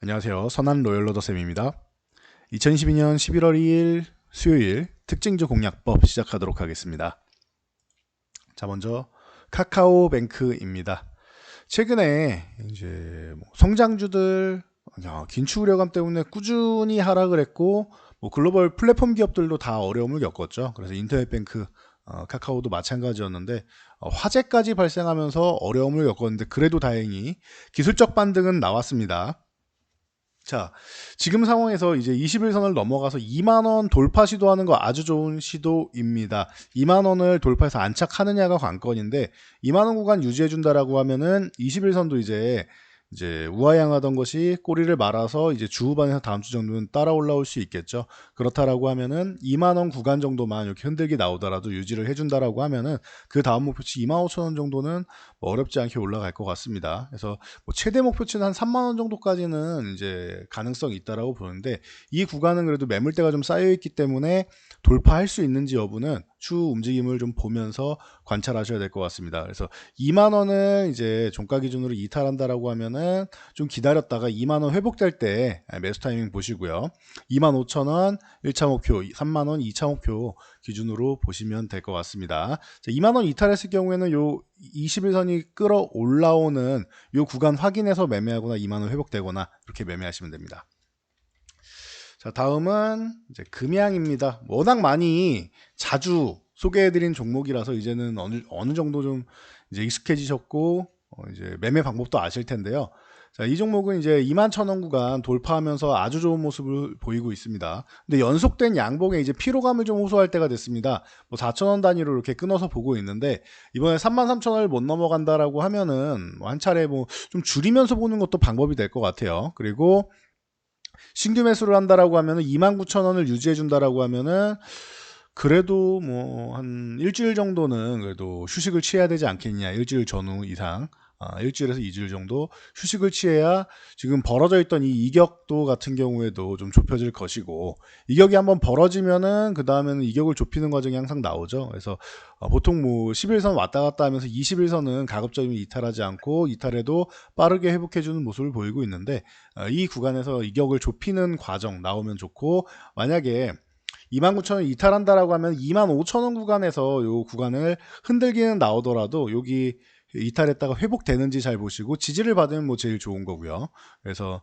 안녕하세요. 선한 로열로더쌤입니다. 2022년 11월 2일 수요일 특징주 공략법 시작하도록 하겠습니다. 자, 먼저 카카오뱅크입니다. 최근에 이제 성장주들 긴축 우려감 때문에 꾸준히 하락을 했고, 글로벌 플랫폼 기업들도 다 어려움을 겪었죠. 그래서 인터넷뱅크, 카카오도 마찬가지였는데, 화재까지 발생하면서 어려움을 겪었는데, 그래도 다행히 기술적 반등은 나왔습니다. 자, 지금 상황에서 이제 21선을 넘어가서 2만원 돌파 시도하는 거 아주 좋은 시도입니다. 2만원을 돌파해서 안착하느냐가 관건인데, 2만원 구간 유지해준다라고 하면은 21선도 이제 우하향하던 것이 꼬리를 말아서 이제 주 후반에서 다음 주 정도는 따라 올라올 수 있겠죠. 그렇다라고 하면은 2만원 구간 정도만 이렇게 흔들기 나오더라도 유지를 해준다라고 하면은 그 다음 목표치 2만 5천 원 정도는 어렵지 않게 올라갈 것 같습니다. 그래서 최대 목표치는 한 3만 원 정도까지는 이제 가능성이 있다라고 보는데, 이 구간은 그래도 매물대가 좀 쌓여 있기 때문에 돌파할 수 있는지 여부는 추후 움직임을 좀 보면서 관찰하셔야 될 것 같습니다. 그래서 2만 원을 이제 종가 기준으로 이탈한다라고 하면은 좀 기다렸다가 2만 원 회복될 때 매수 타이밍 보시고요. 2만 5천 원 1차 목표, 3만 원 2차 목표 기준으로 보시면 될 것 같습니다. 2만 원 이탈했을 경우에는 요 21선이 끌어 올라오는 요 구간 확인해서 매매하거나 2만 원 회복되거나 이렇게 매매하시면 됩니다. 자, 다음은 이제 금양입니다. 워낙 많이 자주 소개해드린 종목이라서 이제는 어느 정도 좀 이제 익숙해지셨고, 이제 매매 방법도 아실 텐데요. 자, 이 종목은 이제 2만 1,000원 구간 돌파하면서 아주 좋은 모습을 보이고 있습니다. 근데 연속된 양봉에 이제 피로감을 좀 호소할 때가 됐습니다. 4,000원 단위로 이렇게 끊어서 보고 있는데, 이번에 33,000원을 못 넘어간다라고 하면은 한 차례 좀 줄이면서 보는 것도 방법이 될 것 같아요. 그리고 신규 매수를 한다라고 하면은 29,000원을 유지해 준다라고 하면은 그래도 한 일주일 정도는 그래도 휴식을 취해야 되지 않겠냐. 일주일 전후 이상. 일주일에서 2주일 정도 휴식을 취해야 지금 벌어져 있던 이 이격도 같은 경우에도 좀 좁혀질 것이고, 이격이 한번 벌어지면은 그 다음에는 이격을 좁히는 과정이 항상 나오죠. 그래서 보통 11선 왔다 갔다 하면서 21선은 가급적이면 이탈하지 않고, 이탈해도 빠르게 회복해주는 모습을 보이고 있는데, 이 구간에서 이격을 좁히는 과정 나오면 좋고, 만약에 29,000원 이탈한다라고 하면 25,000원 구간에서 요 구간을 흔들기는 나오더라도 여기 이탈했다가 회복되는지 잘 보시고 지지를 받으면 제일 좋은 거고요. 그래서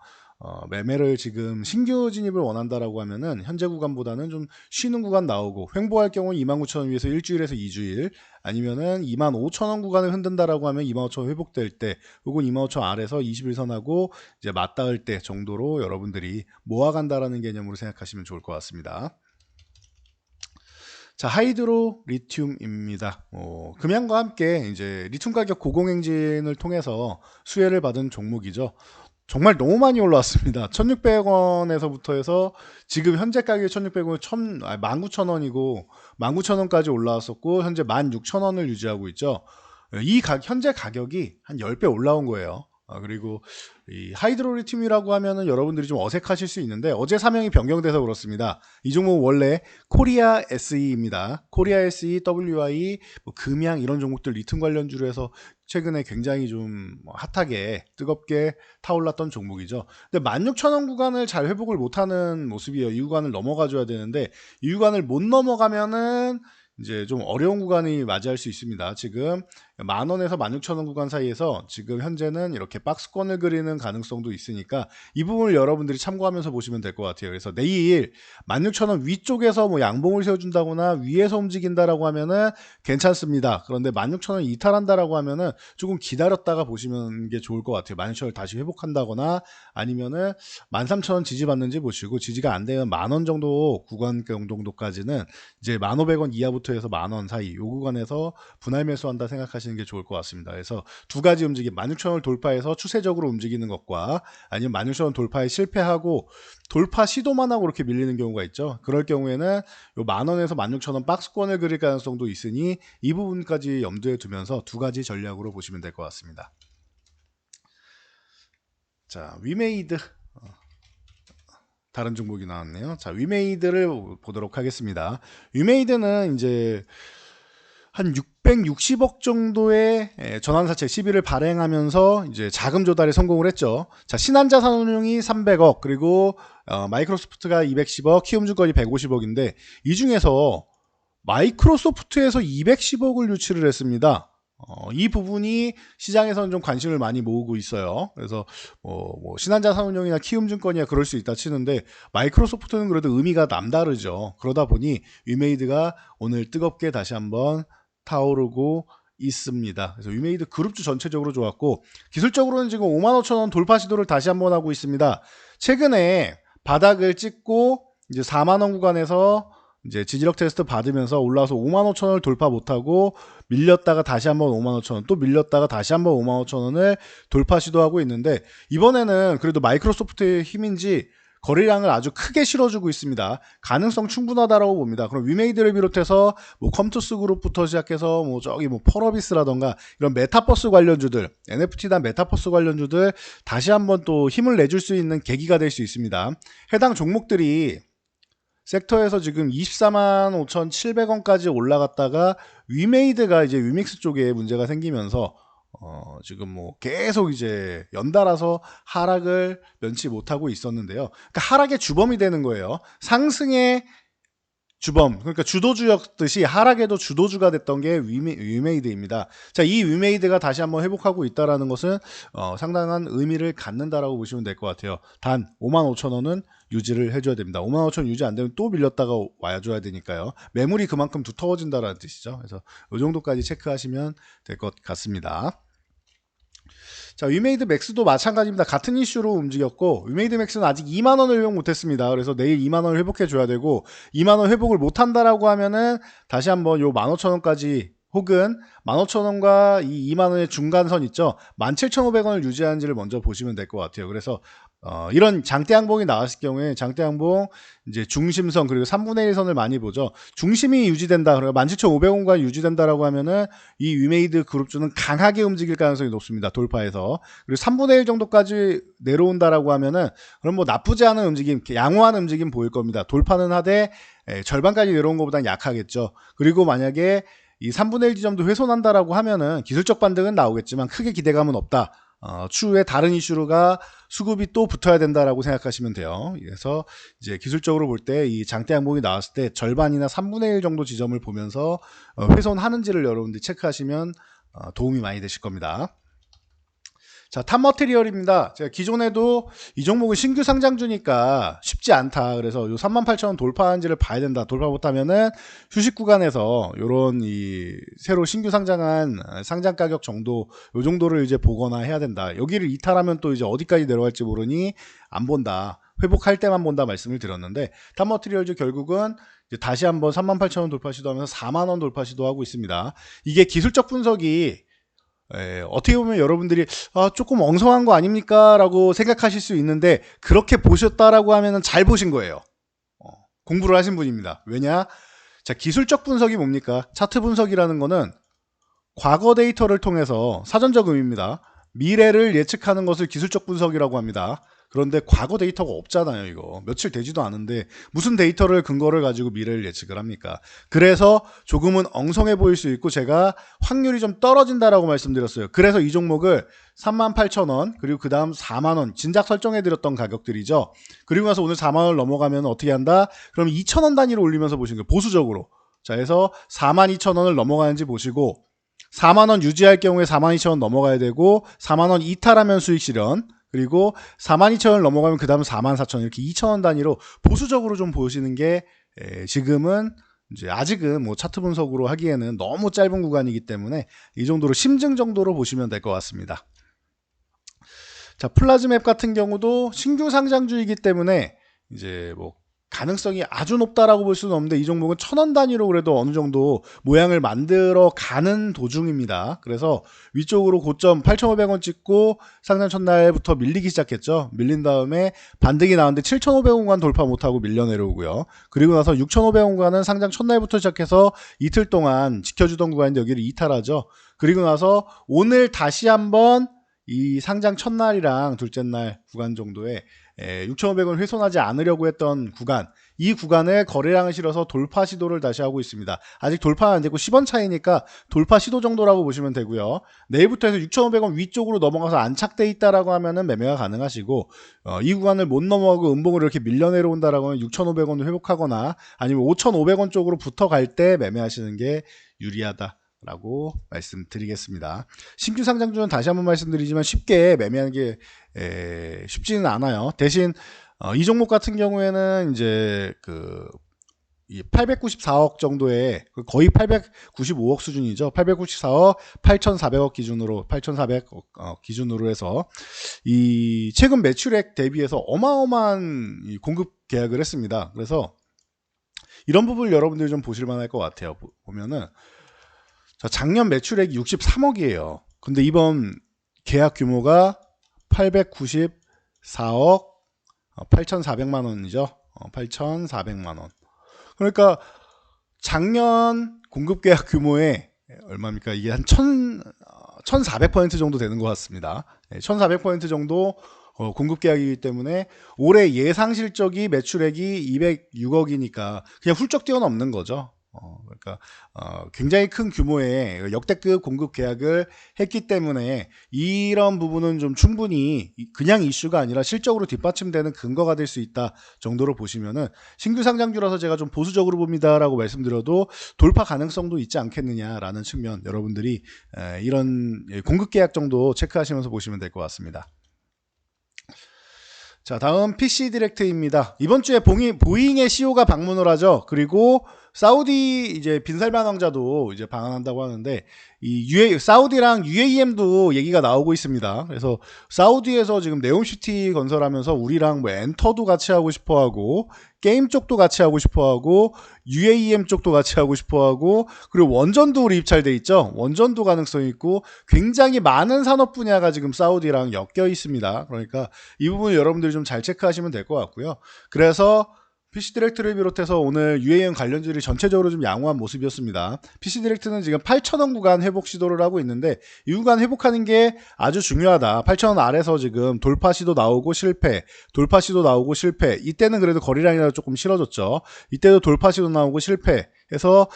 매매를 지금 신규 진입을 원한다라고 하면은 현재 구간보다는 좀 쉬는 구간 나오고, 횡보할 경우 29,000원 위에서 일주일에서 2주일, 아니면은 25,000원 구간을 흔든다라고 하면 25,000원 회복될 때, 혹은 25,000원 아래서 21선하고 이제 맞닿을 때 정도로 여러분들이 모아간다라는 개념으로 생각하시면 좋을 것 같습니다. 자, 하이드로 리튬입니다. 금양과 함께 이제 리튬 가격 고공행진을 통해서 수혜를 받은 종목이죠. 정말 너무 많이 올라왔습니다. 1,600원에서부터 해서 지금 현재 가격이 1,600원, 19,000원이고 19,000원까지 올라왔었고, 현재 16,000원을 유지하고 있죠. 현재 가격이 한 10배 올라온 거예요. 그리고 이 하이드로리튬이라고 하면은 여러분들이 좀 어색하실 수 있는데, 어제 사명이 변경돼서 그렇습니다. 이 종목 원래 코리아 SE입니다. 코리아 SE, WI, 금양 이런 종목들 리튬 관련주로 해서 최근에 굉장히 좀 핫하게 뜨겁게 타올랐던 종목이죠. 근데 16,000원 구간을 잘 회복을 못하는 모습이에요. 이 구간을 넘어가줘야 되는데, 이 구간을 못 넘어가면은 이제 좀 어려운 구간이 맞이할 수 있습니다. 지금 10,000원에서 16,000원 구간 사이에서 지금 현재는 이렇게 박스권을 그리는 가능성도 있으니까 이 부분을 여러분들이 참고하면서 보시면 될 것 같아요. 그래서 내일 16,000원 위쪽에서 양봉을 세워준다거나 위에서 움직인다라고 하면은 괜찮습니다. 그런데 16,000원 이탈한다라고 하면은 조금 기다렸다가 보시면 게 좋을 것 같아요. 16,000원 다시 회복한다거나, 아니면은 13,000원 지지받는지 보시고, 지지가 안 되면 10,000원 정도 구간 정도까지는 이제 1,500원 이하부터 해서 10,000원 사이 요 구간에서 분할 매수한다 생각하시는 게 좋을 것 같습니다. 그래서 두 가지 움직임, 16,000원을 돌파해서 추세적으로 움직이는 것과, 아니면 16,000원 돌파에 실패하고 돌파 시도만 하고 이렇게 밀리는 경우가 있죠. 그럴 경우에는 요 10,000원에서 16,000원 박스권을 그릴 가능성도 있으니 이 부분까지 염두에 두면서 두 가지 전략으로 보시면 될 것 같습니다. 자, 위메이드, 다른 종목이 나왔네요. 자, 위메이드를 보도록 하겠습니다. 위메이드는 이제 한 660억 정도의 전환사채 시비를 발행하면서 이제 자금 조달에 성공을 했죠. 자, 신한자산운용이 300억, 그리고 마이크로소프트가 210억, 키움증권이 150억인데 이 중에서 마이크로소프트에서 210억을 유치를 했습니다. 이 부분이 시장에서는 좀 관심을 많이 모으고 있어요. 그래서 신한자산운용이나 키움증권이야 그럴 수 있다 치는데 마이크로소프트는 그래도 의미가 남다르죠. 그러다 보니 위메이드가 오늘 뜨겁게 다시 한번 타오르고 있습니다. 그래서 위메이드 그룹주 전체적으로 좋았고 기술적으로는 지금 55,000원 돌파 시도를 다시 한번 하고 있습니다. 최근에 바닥을 찍고 이제 4만원 구간에서 이제 지지력 테스트 받으면서 올라와서 55,000원을 돌파 못하고 밀렸다가 다시 한번 55,000원, 또 밀렸다가 다시 한번 55,000원을 돌파 시도하고 있는데 이번에는 그래도 마이크로소프트의 힘인지 거래량을 아주 크게 실어주고 있습니다. 가능성 충분하다라고 봅니다. 그럼 위메이드를 비롯해서 컴투스 그룹부터 시작해서 저기 펄어비스라던가 이런 메타버스 관련주들, NFT나 메타버스 관련주들 다시 한번 또 힘을 내줄 수 있는 계기가 될 수 있습니다. 해당 종목들이 섹터에서 지금 245,700원까지 올라갔다가 위메이드가 이제 위믹스 쪽에 문제가 생기면서 지금 계속 이제 연달아서 하락을 면치 못하고 있었는데요. 그러니까 하락의 주범이 되는 거예요. 상승의 주범, 그러니까 주도주였듯이 하락에도 주도주가 됐던 게 위메이드입니다. 자, 이 위메이드가 다시 한번 회복하고 있다라는 것은 상당한 의미를 갖는다라고 보시면 될 것 같아요. 단 55,000원은 유지를 해줘야 됩니다. 55,000원 유지 안 되면 또 밀렸다가 와줘야 되니까요. 매물이 그만큼 두터워진다라는 뜻이죠. 그래서 이 정도까지 체크하시면 될 것 같습니다. 자, 위메이드 맥스도 마찬가지입니다. 같은 이슈로 움직였고 위메이드 맥스는 아직 2만원을 회복 못했습니다. 그래서 내일 2만원을 회복해 줘야 되고 2만원 회복을 못한다라고 하면은 다시 한번 요 15,000원까지 혹은 15,000원과 이 2만원의 중간선 있죠. 17,500원을 유지하는지를 먼저 보시면 될 것 같아요. 그래서 이런 장대 항봉이 나왔을 경우에 장대 항봉 이제 중심선 그리고 3분의 1선을 많이 보죠. 중심이 유지된다. 그러니까 17,500원과 유지된다라고 하면은 이 위메이드 그룹주는 강하게 움직일 가능성이 높습니다. 돌파해서. 그리고 3분의 1 정도까지 내려온다라고 하면은 그럼 나쁘지 않은 움직임, 양호한 움직임 보일 겁니다. 돌파는 하되 절반까지 내려온 것보다는 약하겠죠. 그리고 만약에 이 3분의 1 지점도 훼손한다라고 하면은 기술적 반등은 나오겠지만 크게 기대감은 없다. 추후에 다른 이슈가 수급이 또 붙어야 된다라고 생각하시면 돼요. 그래서 이제 기술적으로 볼 때 이 장대 항봉이 나왔을 때 절반이나 3분의 1 정도 지점을 보면서 훼손하는지를 여러분들이 체크하시면 도움이 많이 되실 겁니다. 자, 탑머티리얼입니다. 제가 기존에도 이 종목은 신규 상장주니까 쉽지 않다. 그래서 요 38,000원 돌파한지를 봐야 된다. 돌파 못하면은 휴식 구간에서 요런 새로 신규 상장한 상장 가격 정도 요 정도를 이제 보거나 해야 된다. 여기를 이탈하면 또 이제 어디까지 내려갈지 모르니 안 본다. 회복할 때만 본다 말씀을 드렸는데 탑머티리얼즈 결국은 이제 다시 한번 38,000원 돌파 시도하면서 4만원 돌파 시도하고 있습니다. 이게 기술적 분석이 어떻게 보면 여러분들이 조금 엉성한 거 아닙니까? 라고 생각하실 수 있는데 그렇게 보셨다라고 하면 잘 보신 거예요. 공부를 하신 분입니다. 왜냐? 자, 기술적 분석이 뭡니까? 차트 분석이라는 거는 과거 데이터를 통해서 사전적 의미입니다. 미래를 예측하는 것을 기술적 분석이라고 합니다. 그런데 과거 데이터가 없잖아요. 이거 며칠 되지도 않은데 무슨 데이터를 근거를 가지고 미래를 예측을 합니까? 그래서 조금은 엉성해 보일 수 있고 제가 확률이 좀 떨어진다라고 말씀드렸어요. 그래서 이 종목을 38,000원 그리고 그 다음 4만원 진작 설정해 드렸던 가격들이죠. 그리고 나서 오늘 4만원을 넘어가면 어떻게 한다? 그럼 2,000원 단위로 올리면서 보시는 거예요. 보수적으로. 자, 해서 42,000원을 넘어가는지 보시고 4만원 유지할 경우에 42,000원 넘어가야 되고 4만원 이탈하면 수익 실현, 그리고 42,000원을 넘어가면 그 다음 44,000원 이렇게 2,000원 단위로 보수적으로 좀 보시는 게 지금은 이제 아직은 차트 분석으로 하기에는 너무 짧은 구간이기 때문에 이 정도로 심증 정도로 보시면 될 것 같습니다. 자, 플라즈맵 같은 경우도 신규 상장주이기 때문에 이제 가능성이 아주 높다라고 볼 수는 없는데 이 종목은 1,000원 단위로 그래도 어느 정도 모양을 만들어 가는 도중입니다. 그래서 위쪽으로 고점 8,500원 찍고 상장 첫날부터 밀리기 시작했죠. 밀린 다음에 반등이 나왔는데 7,500원간 돌파 못하고 밀려 내려오고요. 그리고 나서 6,500원간은 상장 첫날부터 시작해서 이틀 동안 지켜주던 구간인데 여기를 이탈하죠. 그리고 나서 오늘 다시 한번 이 상장 첫날이랑 둘째 날 구간 정도에 6,500원 훼손하지 않으려고 했던 구간, 이 구간에 거래량을 실어서 돌파 시도를 다시 하고 있습니다. 아직 돌파는 안 되고 10원 차이니까 돌파 시도 정도라고 보시면 되고요. 내일부터 해서 6,500원 위쪽으로 넘어가서 안착돼 있다라고 하면은 매매가 가능하시고, 이 구간을 못 넘어가고 음봉으로 이렇게 밀려 내려온다라고 하면 6,500원을 회복하거나 아니면 5,500원 쪽으로 붙어갈 때 매매하시는 게 유리하다 라고 말씀드리겠습니다. 신규 상장주는 다시 한번 말씀드리지만 쉽게 매매하는 게 쉽지는 않아요. 대신 이 종목 같은 경우에는 이제 이 894억 정도의 거의 895억 수준이죠. 894억 8,400억 기준으로 8,400억 기준으로 해서 이 최근 매출액 대비해서 어마어마한 공급 계약을 했습니다. 그래서 이런 부분을 여러분들이 좀 보실 만할 것 같아요. 보면은 자, 작년 매출액이 63억이에요. 근데 이번 계약 규모가 894억 8,400만 원이죠. 8,400만 원. 그러니까 작년 공급 계약 규모의 얼마입니까? 이게 한 1,400% 정도 되는 것 같습니다. 1,400% 정도 공급 계약이기 때문에 올해 예상 실적이 매출액이 206억이니까 그냥 훌쩍 뛰어넘는 거죠. 그러니까 굉장히 큰 규모의 역대급 공급 계약을 했기 때문에 이런 부분은 좀 충분히 그냥 이슈가 아니라 실적으로 뒷받침되는 근거가 될 수 있다 정도로 보시면은 신규 상장주라서 제가 좀 보수적으로 봅니다라고 말씀드려도 돌파 가능성도 있지 않겠느냐라는 측면, 여러분들이 이런 공급 계약 정도 체크하시면서 보시면 될 것 같습니다. 자, 다음 PC 디렉트입니다. 이번 주에 보잉의 CEO가 방문을 하죠. 그리고 사우디 이제 빈살만 왕자도 이제 방한한다고 하는데, 사우디랑 UAEM도 얘기가 나오고 있습니다. 그래서 사우디에서 지금 네옴시티 건설하면서 우리랑 뭐 엔터도 같이 하고 싶어 하고, 게임 쪽도 같이 하고 싶어 하고, UAEM 쪽도 같이 하고 싶어 하고, 그리고 원전도 우리 입찰돼 있죠. 원전도 가능성이 있고, 굉장히 많은 산업 분야가 지금 사우디랑 엮여 있습니다. 그러니까 이 부분 여러분들이 좀 잘 체크하시면 될 것 같고요. 그래서 PC 디렉트를 비롯해서 오늘 UAM 관련주들이 전체적으로 좀 양호한 모습이었습니다. PC 디렉트는 지금 8,000원 구간 회복 시도를 하고 있는데, 이 구간 회복하는 게 아주 중요하다. 8,000원 아래서 지금 돌파 시도 나오고 실패, 돌파 시도 나오고 실패. 이때는 그래도 거래량이라도 조금 실어줬죠. 이때도 돌파 시도 나오고 실패 해서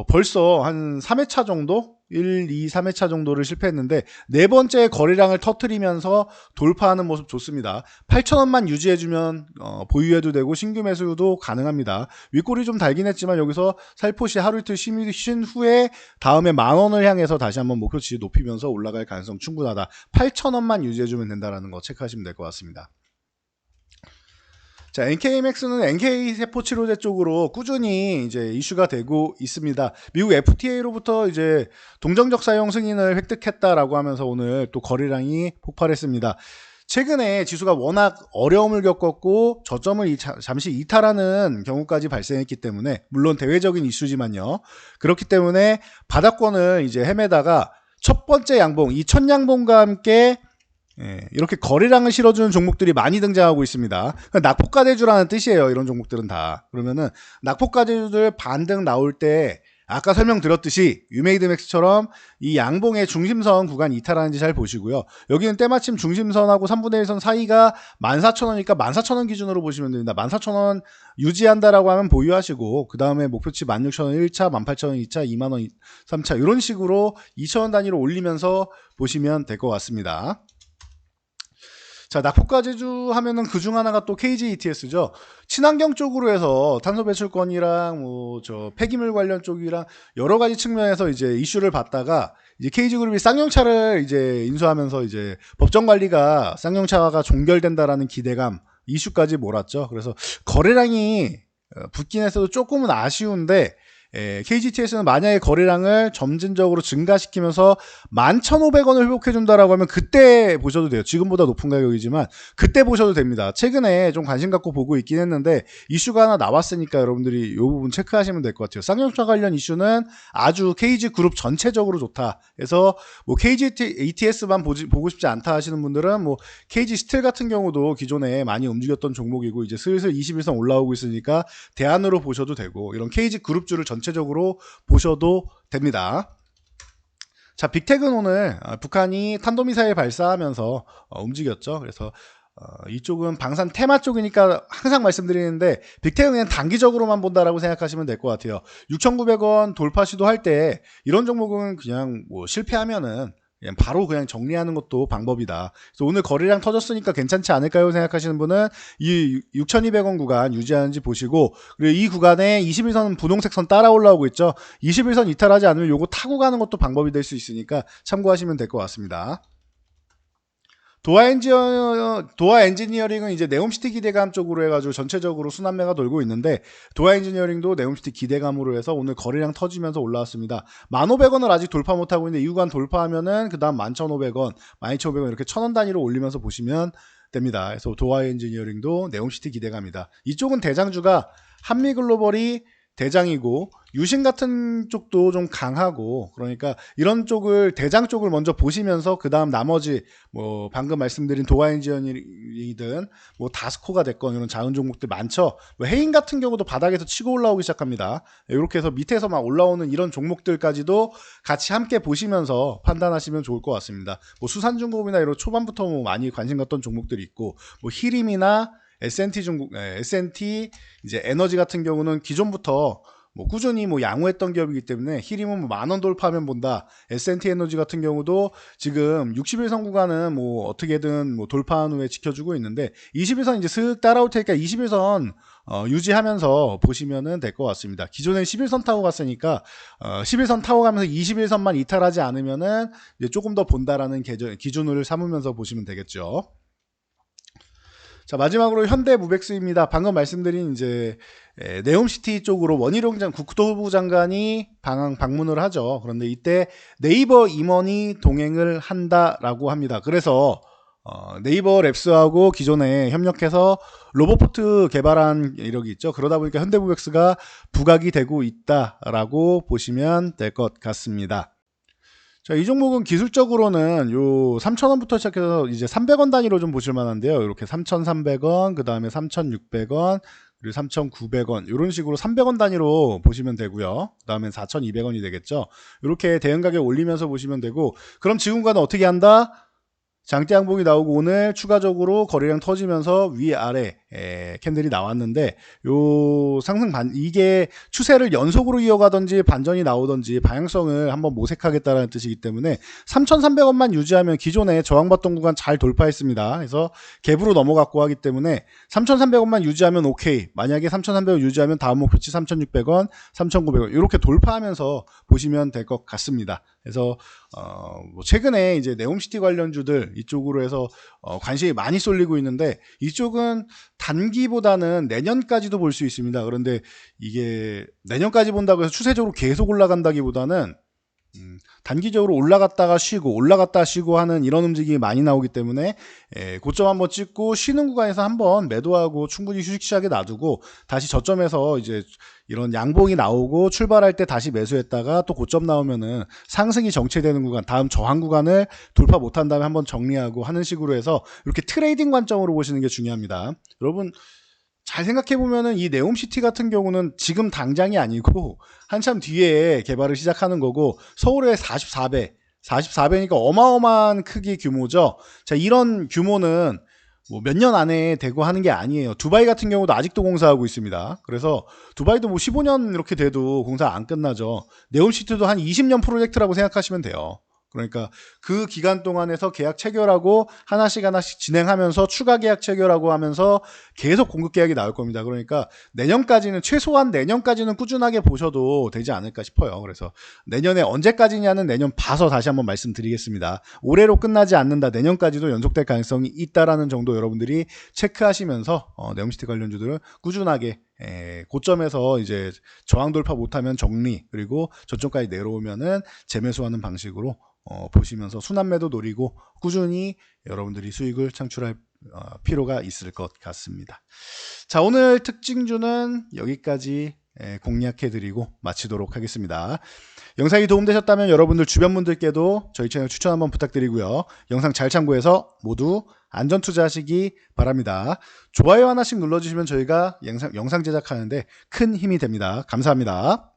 벌써 한 3회차 정도? 1, 2, 3회차 정도를 실패했는데 네 번째 거래량을 터트리면서 돌파하는 모습 좋습니다. 8,000원만 유지해주면 보유해도 되고 신규 매수도 가능합니다. 윗골이 좀 달긴 했지만 여기서 살포시 하루 이틀 쉰 후에 다음에 10,000원을 향해서 다시 한번 목표치 높이면서 올라갈 가능성 충분하다. 8,000원만 유지해주면 된다는 거 체크하시면 될 것 같습니다. 자, NKMX는 NK 세포 치료제 쪽으로 꾸준히 이제 이슈가 되고 있습니다. 미국 FTA로부터 이제 동정적 사용 승인을 획득했다라고 하면서 오늘 또 거래량이 폭발했습니다. 최근에 지수가 워낙 어려움을 겪었고 저점을 잠시 이탈하는 경우까지 발생했기 때문에, 물론 대외적인 이슈지만요. 그렇기 때문에 바닥권을 이제 헤매다가 첫 번째 양봉, 이 첫 양봉과 함께 이렇게 거래량을 실어주는 종목들이 많이 등장하고 있습니다. 낙폭과대주라는 뜻이에요. 이런 종목들은 다. 그러면은 낙폭과대주들 반등 나올 때 아까 설명드렸듯이 유메이드맥스처럼 이 양봉의 중심선 구간 이탈하는지 잘 보시고요. 여기는 때마침 중심선하고 3분의 1선 사이가 14,000원이니까 14,000원 기준으로 보시면 됩니다. 14,000원 유지한다라고 하면 보유하시고, 그 다음에 목표치 16,000원 1차, 18,000원 2차, 20,000원 3차 이런 식으로 2,000원 단위로 올리면서 보시면 될 것 같습니다. 자, 낙폭과제주 하면은 그중 하나가 또 KG ETS죠. 친환경 쪽으로 해서 탄소 배출권이랑 폐기물 관련 쪽이랑 여러 가지 측면에서 이제 이슈를 받다가 이제 KG그룹이 쌍용차를 이제 인수하면서 이제 법정 관리가 쌍용차가 종결된다라는 기대감, 이슈까지 몰았죠. 그래서 거래량이 붙긴 했어도 조금은 아쉬운데, KGTS는 만약에 거래량을 점진적으로 증가시키면서 11,500원을 회복해준다라고 하면 그때 보셔도 돼요. 지금보다 높은 가격이지만 그때 보셔도 됩니다. 최근에 좀 관심 갖고 보고 있긴 했는데 이슈가 하나 나왔으니까 여러분들이 이 부분 체크하시면 될 것 같아요. 쌍용차 관련 이슈는 아주 KG그룹 전체적으로 좋다. 그래서 뭐 KGETS만 보고 싶지 않다 하시는 분들은 뭐 KG스틸 같은 경우도 기존에 많이 움직였던 종목이고 이제 슬슬 21선 올라오고 있으니까 대안으로 보셔도 되고, 이런 KG그룹주를 전체적으로 보셔도 됩니다. 자, 빅텍은 오늘 북한이 탄도미사일 발사하면서 움직였죠. 그래서 이쪽은 방산 테마 쪽이니까 항상 말씀드리는데 빅텍은 그냥 단기적으로만 본다라고 생각하시면 될 것 같아요. 6,900원 돌파 시도할 때 이런 종목은 그냥 뭐 실패하면은 그냥 바로 그냥 정리하는 것도 방법이다. 그래서 오늘 거래량 터졌으니까 괜찮지 않을까요? 생각하시는 분은 이 6,200원 구간 유지하는지 보시고, 그리고 이 구간에 21선 분홍색 선 따라 올라오고 있죠. 21선 이탈하지 않으면 요거 타고 가는 것도 방법이 될 수 있으니까 참고하시면 될 것 같습니다. 도화 엔지니어링은 이제 네옴시티 기대감 쪽으로 해가지고 전체적으로 순환매가 돌고 있는데, 도화 엔지니어링도 네옴시티 기대감으로 해서 오늘 거래량 터지면서 올라왔습니다. 1,500원을 아직 돌파 못하고 있는데 이 구간 돌파하면은 그 다음 11,500원, 12,500원 이렇게 1,000원 단위로 올리면서 보시면 됩니다. 그래서 도화 엔지니어링도 네옴시티 기대감이다. 이쪽은 대장주가 한미글로벌이 대장이고, 유신 같은 쪽도 좀 강하고, 그러니까 이런 쪽을 대장 쪽을 먼저 보시면서 그 다음 나머지 뭐 방금 말씀드린 도화엔지니어링이든 뭐 다스코가 됐건 이런 자원 종목들 많죠. 뭐 해인 같은 경우도 바닥에서 치고 올라오기 시작합니다. 이렇게 해서 밑에서 막 올라오는 이런 종목들까지도 같이 함께 보시면서 판단하시면 좋을 것 같습니다. 뭐 수산중공업이나 이런 초반부터 뭐 많이 관심 갖던 종목들이 있고, 뭐 히림이나 S&T 이제 에너지 같은 경우는 기존부터 뭐 꾸준히 뭐 양호했던 기업이기 때문에 히림은 뭐 10,000원 돌파하면 본다. S&T 에너지 같은 경우도 지금 61선 구간은 뭐 어떻게든 뭐 돌파한 후에 지켜주고 있는데 21선 이제 슥 따라올 테니까 21선 유지하면서 보시면은 될 것 같습니다. 기존엔 11선 타고 갔으니까 11선 타고 가면서 21선만 이탈하지 않으면은 이제 조금 더 본다라는 기준을 삼으면서 보시면 되겠죠. 자, 마지막으로 현대무백스입니다. 방금 말씀드린 이제 네옴시티 쪽으로 원희룡 국토부 장관이 방문을 하죠. 그런데 이때 네이버 임원이 동행을 한다라고 합니다. 그래서 네이버 랩스하고 기존에 협력해서 로봇포트 개발한 이력이 있죠. 그러다 보니까 현대무백스가 부각이 되고 있다라고 보시면 될 것 같습니다. 자, 이 종목은 기술적으로는 요 3,000원부터 시작해서 이제 300원 단위로 좀 보실 만한데요. 이렇게 3,300원, 그 다음에 3,600원, 그리고 3,900원 이런 식으로 300원 단위로 보시면 되고요. 그 다음에 4,200원이 되겠죠. 이렇게 대응 가격 올리면서 보시면 되고, 그럼 지금과는 어떻게 한다? 장대 양봉이 나오고 오늘 추가적으로 거래량 터지면서 위아래 캔들이 나왔는데, 요 상승 이게 추세를 연속으로 이어가든지 반전이 나오든지 방향성을 한번 모색하겠다는 뜻이기 때문에 3,300원만 유지하면 기존에 저항받던 구간 잘 돌파했습니다. 그래서 갭으로 넘어갔고 하기 때문에 3,300원만 유지하면 오케이. 만약에 3,300원 유지하면 다음 목표치 3,600원, 3,900원 이렇게 돌파하면서 보시면 될 것 같습니다. 그래서 뭐 최근에 이제 네옴시티 관련주들 이쪽으로 해서 관심이 많이 쏠리고 있는데, 이쪽은 단기보다는 내년까지도 볼 수 있습니다. 그런데 이게 내년까지 본다고 해서 추세적으로 계속 올라간다기보다는 단기적으로 올라갔다가 쉬고 하는 이런 움직임이 많이 나오기 때문에 고점 한번 찍고 쉬는 구간에서 한번 매도하고 충분히 휴식 시작에 놔두고 다시 저점에서 이제 이런 양봉이 나오고 출발할 때 다시 매수했다가 또 고점 나오면은 상승이 정체되는 구간, 다음 저항 구간을 돌파 못한 다음에 한번 정리하고 하는 식으로 해서 이렇게 트레이딩 관점으로 보시는 게 중요합니다. 여러분 잘 생각해보면은 이 네옴시티 같은 경우는 지금 당장이 아니고 한참 뒤에 개발을 시작하는 거고, 서울의 44배니까 어마어마한 크기 규모죠. 자, 이런 규모는 뭐 몇 년 안에 되고 하는 게 아니에요. 두바이 같은 경우도 아직도 공사하고 있습니다. 그래서 두바이도 뭐 15년 이렇게 돼도 공사 안 끝나죠. 네옴시티도 한 20년 프로젝트라고 생각하시면 돼요. 그러니까 그 기간 동안에서 계약 체결하고 하나씩 진행하면서 추가 계약 체결하고 하면서 계속 공급 계약이 나올 겁니다. 그러니까 최소한 내년까지는 꾸준하게 보셔도 되지 않을까 싶어요. 그래서 내년에 언제까지냐는 내년 봐서 다시 한번 말씀드리겠습니다. 올해로 끝나지 않는다, 내년까지도 연속될 가능성이 있다라는 정도 여러분들이 체크하시면서 네옴시티 관련주들은 꾸준하게 고점에서 이제 저항 돌파 못하면 정리, 그리고 저점까지 내려오면은 재매수하는 방식으로 보시면서 순환매도 노리고 꾸준히 여러분들이 수익을 창출할 필요가 있을 것 같습니다. 자, 오늘 특징주는 여기까지 공략해드리고 마치도록 하겠습니다. 영상이 도움되셨다면 여러분들 주변 분들께도 저희 채널 추천 한번 부탁드리고요. 영상 잘 참고해서 모두 안전투자하시기 바랍니다. 좋아요 하나씩 눌러주시면 저희가 영상 제작하는데 큰 힘이 됩니다. 감사합니다.